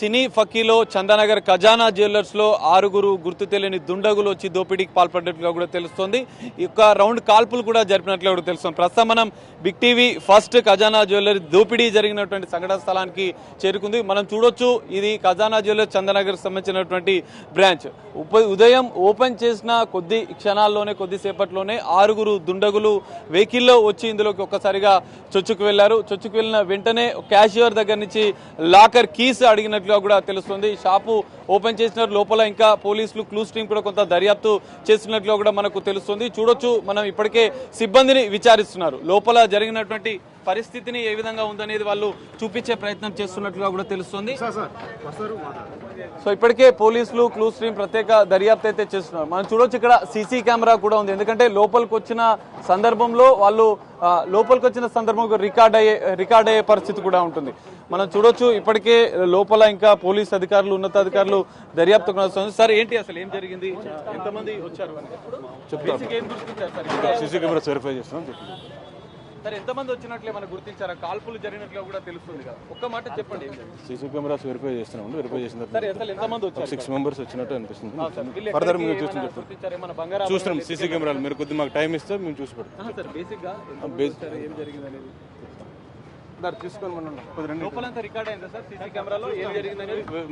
సినీ ఫకీలో చందానగర్ ఖజానా జ్యువెలర్స్ లో 6 గుర్తు తెలియని దుండగులు వచ్చి దోపిడీకి పాల్పడినట్లుగా కూడా తెలుస్తోంది. ఈ యొక్క రౌండ్ కాల్పులు కూడా జరిపినట్లుగా కూడా తెలుస్తుంది. ప్రస్తుతం మనం బిగ్ టీవీ ఫస్ట్ ఖజానా జ్యువెలరీ దోపిడీ జరిగినటువంటి సంఘటన స్థలానికి చేరుకుంది. మనం చూడొచ్చు, ఇది ఖజానా జ్యువెలర్స్ చందానగర్ సంబంధించినటువంటి బ్రాంచ్. ఉదయం ఓపెన్ చేసిన కొద్ది క్షణాల్లోనే కొద్దిసేపట్లోనే 6 దుండగులు వెహికల్లో వచ్చి ఇందులోకి ఒక్కసారిగా చొచ్చుకు వెళ్లారు. చొచ్చుకు వెళ్లిన వెంటనే క్యాషియర్ దగ్గర నుంచి లాకర్ కీస్ అడిగినట్లు కూడా తెలుస్తుంది. షాపు ఓపెన్ చేసిన లోపల ఇంకా పోలీసులు క్లూస్ టీం కూడా కొంత దర్యాప్తు చేస్తున్నట్లు కూడా మనకు తెలుస్తుంది. చూడొచ్చు, మనం ఇప్పటికే సిబ్బందిని విచారిస్తున్నారు. లోపల జరిగినటువంటి పరిస్థితిని ఏ విధంగా ఉందనేది వాళ్ళు చూపించే ప్రయత్నం చేస్తున్నట్లుగా కూడా తెలుస్తుంది. సో ఇప్పటికే పోలీసులు క్లూస్ టీం ప్రత్యేక దర్యాప్తు అయితే చేస్తున్నారు. మనం చూడొచ్చు, ఇక్కడ సీసీ కెమెరా కూడా ఉంది. ఎందుకంటే లోపలికి వచ్చిన సందర్భంలో వాళ్ళు రికార్డ్ అయ్యే పరిస్థితి కూడా ఉంటుంది. మనం చూడొచ్చు, ఇప్పటికే లోపల ఇంకా పోలీస్ అధికారులు, ఉన్నతాధికారులు దర్యాప్తు కొనసాగుతుంది. సార్, ఏంటి అసలు ఏం జరిగింది? ఎంతమంది వచ్చారు? సీసీ కెమెరా వెరిఫై చేస్తాం. సార్, ఎంతమంది వచ్చినట్లే మనకు గుర్తించారా? కాల్పులు జరిగినట్లుగా కూడా తెలుస్తుంది కదా, ఒక్క మాట చెప్పండి. సీసీ కెమెరాస్ వెరిఫై చేస్తున్నాం. వెరిఫై చేసిన సార్, అసలు ఎంతమంది వచ్చారు? 6 మెంబర్స్ వచ్చినట్టు అనిపిస్తుంది. ఫర్దర్ మీరు చూస్తున్నాం సీసీ కెమెరాలు. మీరు కొద్దిగా మాకు టైం ఇస్తే మేము చూసి పెడతాం.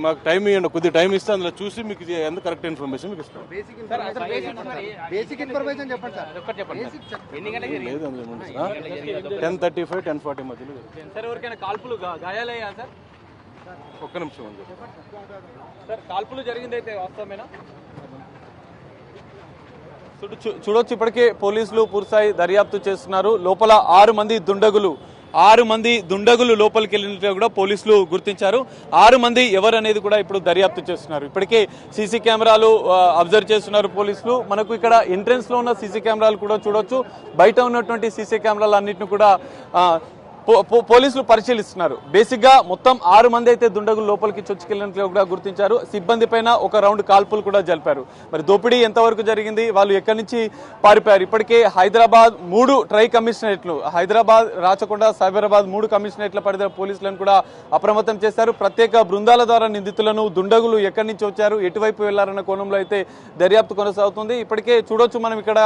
మాకు టైం ఇవ్వండి, కొద్దిగా టైం ఇస్తే అందులో చూసి మీకు ఎంత కరెక్ట్ ఇన్ఫర్మేషన్ మీకు ఇస్తాం. లేదు, అందులో 10:35, 10:40 మధ్యలో. కాల్పులు గాయాలయ్యా సార్? ఒక్క నిమిషం అండి సార్, కాల్పులు జరిగింది అయితే వాస్తవమేనా? చూడొచ్చు, ఇప్పటికే పోలీసులు పూర్తిస్థాయి దర్యాప్తు చేస్తున్నారు. లోపల 6 మంది దుండగులు లోపలికి వెళ్ళినట్లుగా కూడా పోలీసులు గుర్తించారు. 6 మంది ఎవరు అనేది కూడా ఇప్పుడు దర్యాప్తు చేస్తున్నారు. ఇప్పటికే సీసీ కెమెరాలు అబ్జర్వ్ చేస్తున్నారు పోలీసులు. మనకు ఇక్కడ ఎంట్రెన్స్ లో ఉన్న సీసీ కెమెరాలు కూడా చూడొచ్చు. బయట ఉన్నటువంటి సీసీ కెమెరాలు అన్నింటిని కూడా పోలీసులు పరిశీలిస్తున్నారు. బేసిక్ గా మొత్తం 6 మంది అయితే దుండగులు లోపలికి చొచ్చుకెళ్లినట్లు కూడా గుర్తించారు. సిబ్బంది పైన ఒక రౌండ్ కాల్పులు కూడా జరిపారు. మరి దోపిడీ ఎంతవరకు జరిగింది, వాళ్ళు ఎక్కడి నుంచి పారిపోయారు? ఇప్పటికే హైదరాబాద్ 3 ట్రై కమిషనరేట్లు, హైదరాబాద్, రాచకొండ, సైబరాబాద్ 3 కమిషనరేట్ల పరిధిలో పోలీసులను కూడా అప్రమత్తం చేశారు. ప్రత్యేక బృందాల ద్వారా నిందితులను, దుండగులు ఎక్కడి నుంచి వచ్చారు, ఎటువైపు వెళ్లారన్న కోణంలో అయితే దర్యాప్తు కొనసాగుతుంది. ఇప్పటికే చూడొచ్చు, మనం ఇక్కడ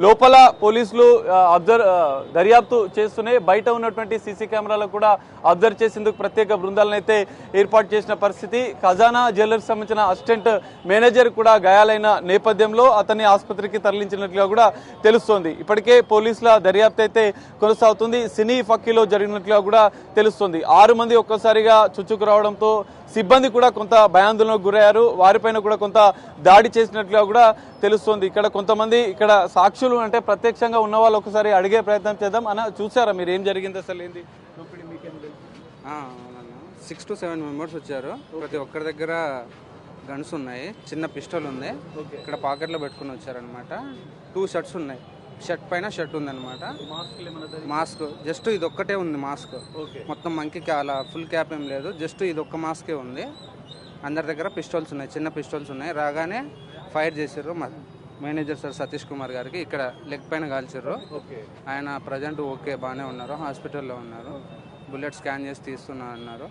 లోపల పోలీసులు దర్యాప్తు చేస్తూనే బయట ఉన్నటువంటి సీసీ కెమెరాలకు కూడా అబ్జర్వ్ చేసేందుకు ప్రత్యేక బృందాలను అయితే ఏర్పాటు చేసిన పరిస్థితి. ఖజానా జ్యువెలర్స్ సంబంధించిన అసిస్టెంట్ మేనేజర్ కూడా గాయాలైన నేపథ్యంలో అతన్ని ఆసుపత్రికి తరలించినట్లుగా కూడా తెలుస్తోంది. ఇప్పటికే పోలీసుల దర్యాప్తు అయితే కొనసాగుతుంది. సినీ ఫకీలో జరిగినట్లుగా కూడా తెలుస్తోంది. 6 మంది ఒక్కసారిగా చుచ్చుకు రావడంతో సిబ్బంది కూడా కొంత భయాందోళనకు గురయ్యారు. వారిపైన కూడా కొంత దాడి చేసినట్లుగా కూడా తెలుస్తోంది. ఇక్కడ కొంతమంది ఇక్కడ సాక్షులు, అంటే ప్రత్యక్షంగా ఉన్న వాళ్ళు ఒకసారి అడిగే ప్రయత్నం చేద్దాం. అన్న, చూసారా మీరు ఏం జరిగింది? అసలు ఏంది 6 to 7 మెంబర్స్ వచ్చారు. ప్రతి ఒక్కరి దగ్గర గన్స్ ఉన్నాయి, చిన్న పిస్టల్ ఉంది. ఇక్కడ పాకెట్లో పెట్టుకుని వచ్చారనమాట. 2 షర్ట్స్ ఉన్నాయి. షర్ట్ పైన షర్ట్ ఉందన్నమాట. మాస్క్ జస్ట్ ఇది ఒక్కటే ఉంది. మాస్క్ మొత్తం మంకి అలా ఫుల్ క్యాప్ ఏం లేదు, జస్ట్ ఇది ఒక్క మాస్కే ఉంది. అందరి దగ్గర పిస్టల్స్ ఉన్నాయి, చిన్న పిస్టల్స్ ఉన్నాయి. రాగానే ఫైర్ చేసారు. మేనేజర్ సార్ సతీష్ కుమార్ గారికి ఇక్కడ లెగ్ పైన కాల్చారు. ఆయన ప్రజెంట్ ఓకే, బాగానే ఉన్నారు, హాస్పిటల్లో ఉన్నారు. బుల్లెట్ స్కాన్ చేసి తీస్తున్నారు అన్నారు.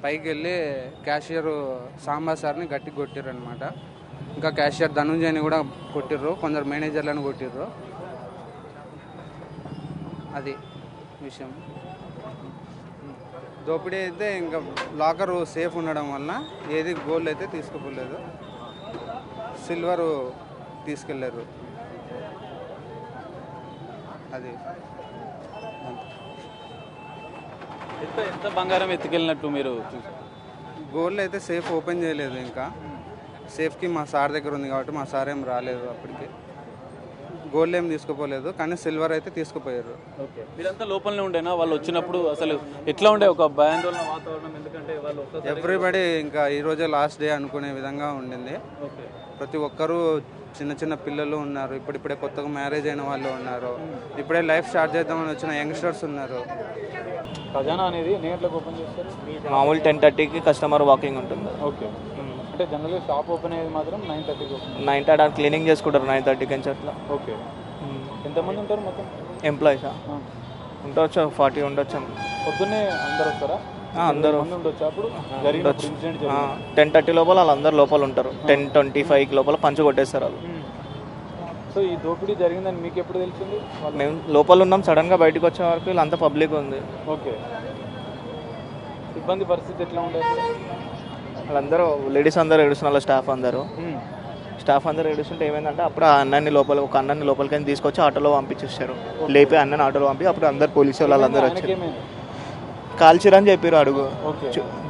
పైకి వెళ్ళి క్యాషియర్ సాంబా సార్ని గట్టిగా కొట్టిర్రు అనమాట. ఇంకా క్యాషియర్ ధనుంజయని కూడా కొట్టిర్రు, కొందరు మేనేజర్లను కొట్టిర్రు. అది విషయం. దోపిడీ అయితే ఇంకా లాకరు సేఫ్ ఉండడం వల్ల ఏది గోల్డ్ అయితే తీసుకోలేదు, సిల్వరు తీసుకెళ్ళారు. అది ఎంత బంగారం ఎత్తుకెళ్ళినట్టు మీరు? గోల్డ్ అయితే సేఫ్ ఓపెన్ చేయలేదు. ఇంకా సేఫ్కి మా సార్ దగ్గర ఉంది కాబట్టి మా సార్ ఏం రాలేదు. అప్పటికి గోల్డ్ ఏం తీసుకుపోలేదు, కానీ సిల్వర్ అయితే తీసుకుపోయారు. మీరంతా లోపలనే ఉండేనా వాళ్ళు వచ్చినప్పుడు? అసలు ఎట్లా ఉండే ఒక భయాందోళన వాతావరణం? ఎందుకంటే వాళ్ళు ఎవ్రీబడి ఇంకా ఈరోజే లాస్ట్ డే అనుకునే విధంగా ఉండింది. ప్రతి ఒక్కరూ, చిన్న చిన్న పిల్లలు ఉన్నారు, ఇప్పుడిప్పుడే కొత్తగా మ్యారేజ్ అయిన వాళ్ళు ఉన్నారు, ఇప్పుడే లైఫ్ స్టార్ట్ చేద్దామని వచ్చిన యంగ్స్టర్స్ ఉన్నారు. ఖజానా అనేది నేట్లకు ఓపెన్ చేస్తారు. మామూలు 10:30కి కస్టమర్ వాకింగ్ ఉంటుంది. ఓకే, అంటే జనరల్గా షాప్ ఓపెన్ అయ్యేది మాత్రం 9:30కి ఓపెన్. 9:30 క్లీనింగ్ చేసుకుంటారు 9:30కి అని అట్లా. ఓకే, ఎంతమంది ఉంటారు మొత్తం ఎంప్లాయీసా? ఉండొచ్చు 40 ఉండొచ్చు. పొద్దున్నే అందరు వస్తారా? అందరూ మంది ఉండొచ్చు అప్పుడు జరిగినప్పుడు ఇన్సిడెంట్ జరిగింది. 10:30 లోపల వాళ్ళందరూ లోపల ఉంటారు. 10:25 లోపల పంచు కొట్టేస్తారు వాళ్ళు. సో ఈ దోపిడీ జరిగిందని మీకు ఎప్పుడు తెలిసింది? మేము లోపల ఉన్నాం, సడన్గా బయటకు వచ్చే వరకు వీళ్ళంతా పబ్లిక్ ఉంది. ఓకే, సిబ్బంది పరిస్థితి ఎట్లా ఉండేది? వాళ్ళందరూ లేడీస్ అందరూ ఏడుస్తున్నారు, స్టాఫ్ అందరూ ఏడుస్తుంటే ఏమైందంటే అప్పుడు ఆ ఒక అన్నని లోపలికి తీసుకొచ్చి ఆటోలో పంపించేస్తారు. లేపి అన్నని ఆటోలో పంపి అప్పుడు అందరు పోలీసు వాళ్ళందరూ వచ్చారు. కాల్చిరని చెప్పారు. అడుగు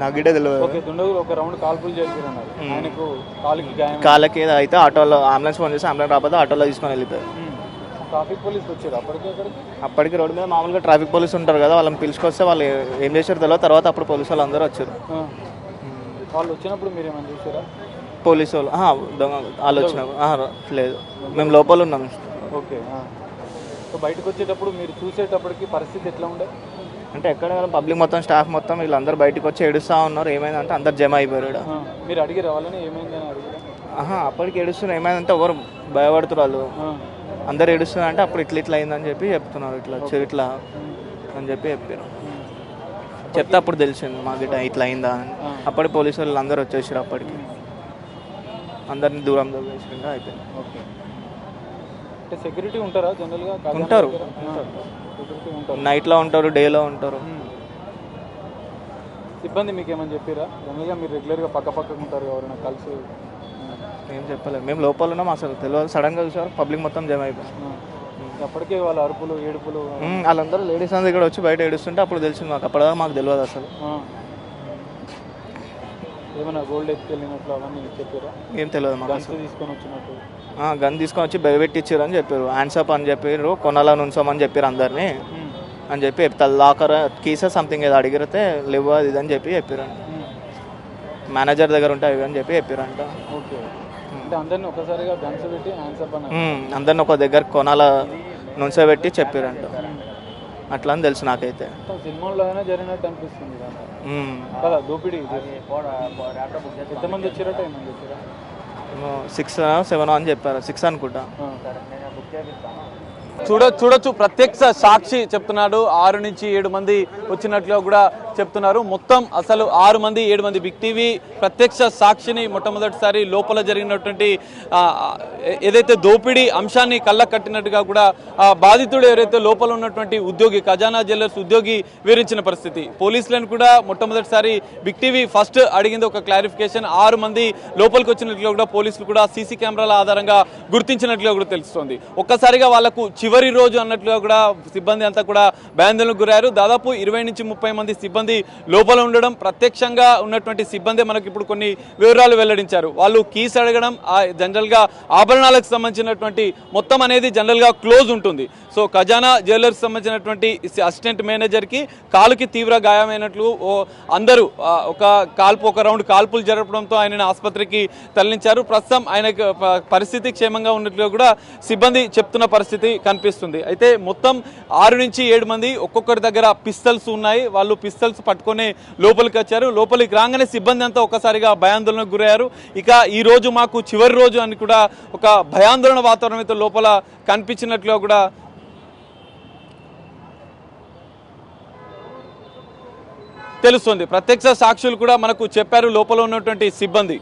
నాకు గిట్టే తెలియదు. ఓకే, దుండగులు ఒక రౌండ్ కాల్పులు చేశారన్నారు. ఆయనకు కాలుకి గాయం, కాళ్ళకి అయితే ఆటోలో అంబులెన్స్ ఫోన్ చేసి అంబులెన్స్ రాకపోతే ఆటోలో తీసుకొని వెళ్ళిపోయారు. ట్రాఫిక్ పోలీసు వచ్చారు అప్పటికి రోడ్డు మీద మామూలుగా ట్రాఫిక్ పోలీసు ఉంటారు కదా, వాళ్ళని పిలుచుకొస్తే వాళ్ళు ఏం చేశారు తెలియదు. తర్వాత అప్పుడు పోలీసు వాళ్ళు అందరూ వచ్చారు. వాళ్ళు వచ్చినప్పుడు మీరు ఏమైనా చూసారా? పోలీసు వాళ్ళు వాళ్ళు వచ్చినప్పుడు లేదు, మేము లోపల ఉన్నాం. ఓకే, సో బయటకు వచ్చేటప్పుడు మీరు చూసేటప్పటికి పరిస్థితి ఎట్లా ఉండే? అంటే ఎక్కడ పబ్లిక్ మొత్తం స్టాఫ్ మొత్తం వీళ్ళందరూ బయటకు వచ్చి ఏడుస్తూ ఉన్నారు. ఏమైందంటే అందరు జమ అయిపోయారు. మీరు అడిగి రావాలని ఏమైందని అడిగారు? అప్పటికి ఏడుస్తున్నారు. ఏమైందంటే ఎవరు భయపడుతున్నారు వాళ్ళు. అందరు ఏడుస్తున్నారు అంటే అప్పుడు ఇట్లా అయిందని చెప్పి చెప్తున్నారు. ఇట్లా అని చెప్పి చెప్పారు. చెప్తే అప్పుడు తెలిసింది మాకు ఇట్లా అయిందా అని. అప్పటి పోలీసు వాళ్ళు అందరూ వచ్చేసారు. అప్పటికి అందరినీ దూరం వేసుకుంటూ అయిపోయింది. ఓకే, అంటే సెక్యూరిటీ ఉంటారా జనరల్గా? ఉంటారు, నైట్లో ఉంటారు, డేలో ఉంటారు. సిబ్బంది మీకు ఏమని చెప్పారా? జనరల్గా మీరు రెగ్యులర్గా పక్కకు ఉంటారు, ఎవరైనా కలిసి? ఏం చెప్పలేదు, మేము లోపల ఉన్నాం. అసలు తెలియదు, సడన్గా చూసారు పబ్లిక్ మొత్తం జమ అయిపోయింది. అప్పటికే వాళ్ళ అరుపులు ఏడుపులు, వాళ్ళందరూ లేడీస్ అందరూ ఇక్కడ వచ్చి బయట ఏడుస్తుంటే అప్పుడు తెలిసింది మాకు. అప్పటిదాకా మాకు తెలియదు అసలు. ఏమైనా గోల్డ్ ఎత్తుకెళ్ళినట్లు అవన్నీ చెప్పారా? ఏం తెలియదు మాకు. తీసుకొని వచ్చినట్టు గన్ తీసుకొని వచ్చి భయపెట్టించారు అని చెప్పారు. హ్యాండ్సప్ అని చెప్పారు, కొనాలని ఉంచామని చెప్పారు అందరినీ అని చెప్పి లాకర్ కీసే సంథింగ్ ఏదో అడిగితే లేవు అది ఇది అని చెప్పి చెప్పారంట. మేనేజర్ దగ్గర ఉంటే అవి అని చెప్పి చెప్పారంట. ఓకే, అంటే అందరిని ఒకసారిగా గన్స్ పెట్టి హ్యాండ్సప్ అని అందరిని ఒక దగ్గర కొనాల నుంచోబెట్టి చెప్పారంట. అట్లా అని తెలుసు నాకైతే. సినిమాలో అయినా జరిగినట్టు అనిపిస్తుంది కదా దోపిడీ. ఎంతమంది వచ్చారట? ఏమని చెప్పారా? 6, 7 అని చెప్పారు. 6 అనుకుంటా. చూడొచ్చు ప్రత్యక్ష సాక్షి చెప్తున్నాడు. 6 నుంచి 7 మంది వచ్చినట్లుగా కూడా చెప్తున్నారు. మొత్తం అసలు 6 మంది 7 మంది బిగ్ టీవీ ప్రత్యక్ష సాక్షిని మొట్టమొదటిసారి లోపల జరిగినటువంటి ఏదైతే దోపిడీ అంశాన్ని కళ్ళ కట్టినట్టుగా కూడా బాధితుడు ఎవరైతే లోపల ఉన్నటువంటి ఉద్యోగి, ఖజానా జ్యువెలర్స్ ఉద్యోగి వివరించిన పరిస్థితి. పోలీసులను కూడా మొట్టమొదటిసారి బిగ్ టీవీ ఫస్ట్ అడిగింది ఒక క్లారిఫికేషన్. 6 మంది లోపలికి వచ్చినట్లుగా కూడా పోలీసులు కూడా సీసీ కెమెరాల ఆధారంగా గుర్తించినట్లుగా కూడా తెలుస్తోంది. ఒక్కసారిగా వాళ్లకు చివరి రోజు అన్నట్లుగా కూడా సిబ్బంది అంతా కూడా భయాందోళనకు గురయ్యారు. దాదాపు 20 నుంచి 30 మంది సిబ్బంది లోపల ఉండడం, ప్రత్యక్షంగా ఉన్నటువంటి సిబ్బంది మనకి ఇప్పుడు కొన్ని వివరాలు వెల్లడించారు. వాళ్ళు కీస్ అడగడం, జనరల్గా ఆభరణాలకు సంబంధించినటువంటి మొత్తం అనేది జనరల్గా క్లోజ్ ఉంటుంది. సో ఖజానా జ్యువెలర్స్ సంబంధించినటువంటి అసిస్టెంట్ మేనేజర్కి కాలుకి తీవ్ర గాయమైనట్లు అందరూ ఒక రౌండ్ కాల్పులు జరపడంతో ఆయనను ఆసుపత్రికి తరలించారు. ప్రస్తుతం ఆయనకు పరిస్థితి క్షేమంగా ఉన్నట్లుగా కూడా సిబ్బంది చెప్తున్న పరిస్థితి కనిపిస్తుంది. అయితే మొత్తం 6 నుంచి 7 మంది ఒక్కొక్కరి దగ్గర పిస్తల్స్ ఉన్నాయి. వాళ్ళు పిస్తల్స్ పట్టుకొని లోపలికి వచ్చారు. లోపలికి రాగానే సిబ్బంది అంతా ఒక్కసారిగా భయాందోళనకు గురయ్యారు. ఇక ఈ రోజు మాకు చివరి రోజు అని కూడా ఒక భయాందోళన వాతావరణం అయితే లోపల కనిపించినట్లుగా కూడా తెలుస్తుంది. ప్రత్యక్ష సాక్షులు కూడా మనకు చెప్పారు లోపల ఉన్నటువంటి సిబ్బంది.